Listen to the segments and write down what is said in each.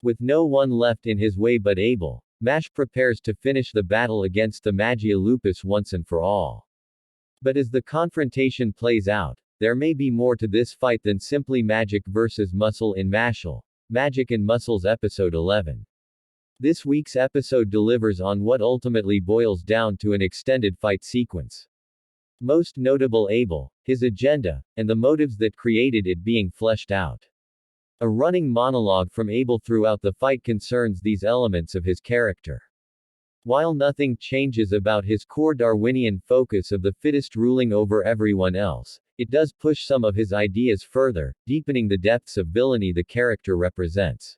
With no one left in his way but Abel, Mash prepares to finish the battle against the Magia Lupus once and for all. But as the confrontation plays out, there may be more to this fight than simply magic versus muscle in Mashle, Magic and Muscles Episode 11. This week's episode delivers on what ultimately boils down to an extended fight sequence. Most notable Abel, his agenda, and the motives that created it being fleshed out. A running monologue from Abel throughout the fight concerns these elements of his character. While nothing changes about his core Darwinian focus of the fittest ruling over everyone else, it does push some of his ideas further, deepening the depths of villainy the character represents.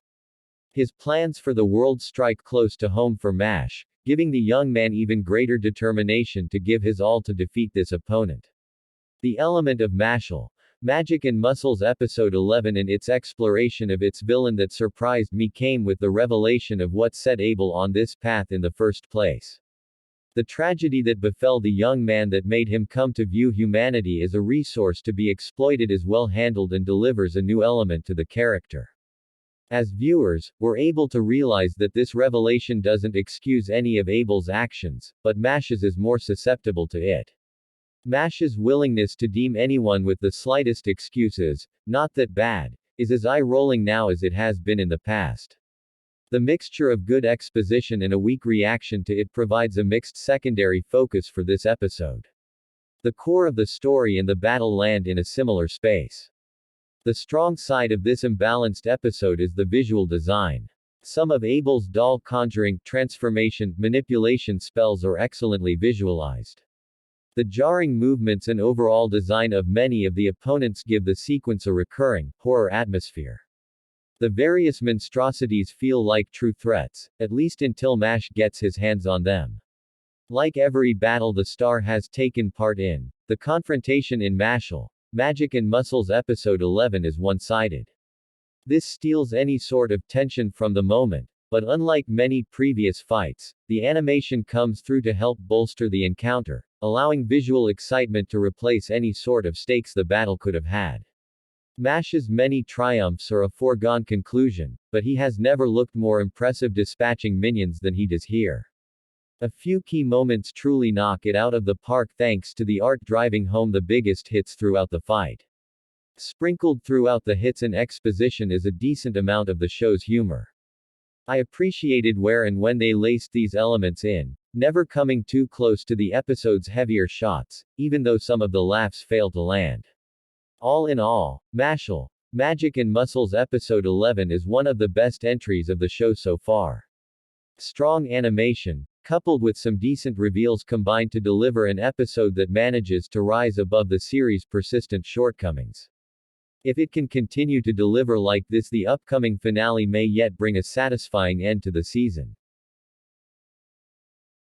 His plans for the world strike close to home for Mash, giving the young man even greater determination to give his all to defeat this opponent. The element of Mashle, Magic and Muscles Episode 11 and its exploration of its villain that surprised me came with the revelation of what set Abel on this path in the first place. The tragedy that befell the young man that made him come to view humanity as a resource to be exploited is well handled and delivers a new element to the character. As viewers, we're able to realize that this revelation doesn't excuse any of Abel's actions, but Mash's is more susceptible to it. Mash's willingness to deem anyone with the slightest excuses, not that bad, is as eye-rolling now as it has been in the past. The mixture of good exposition and a weak reaction to it provides a mixed secondary focus for this episode. The core of the story and the battle land in a similar space. The strong side of this imbalanced episode is the visual design. Some of Abel's doll conjuring, transformation, manipulation spells are excellently visualized. The jarring movements and overall design of many of the opponents give the sequence a recurring, horror atmosphere. The various monstrosities feel like true threats, at least until Mash gets his hands on them. Like every battle the star has taken part in, the confrontation in Mashle, Magic and Muscles Episode 11 is one-sided. This steals any sort of tension from the moment, but unlike many previous fights, the animation comes through to help bolster the encounter, allowing visual excitement to replace any sort of stakes the battle could have had. Mash's many triumphs are a foregone conclusion, but he has never looked more impressive dispatching minions than he does here. A few key moments truly knock it out of the park thanks to the art driving home the biggest hits throughout the fight. Sprinkled throughout the hits and exposition is a decent amount of the show's humor. I appreciated where and when they laced these elements in, never coming too close to the episode's heavier shots, even though some of the laughs fail to land. All in all, Mashle, Magic and Muscles Episode 11 is one of the best entries of the show so far. Strong animation, coupled with some decent reveals combine to deliver an episode that manages to rise above the series' persistent shortcomings. If it can continue to deliver like this, the upcoming finale may yet bring a satisfying end to the season.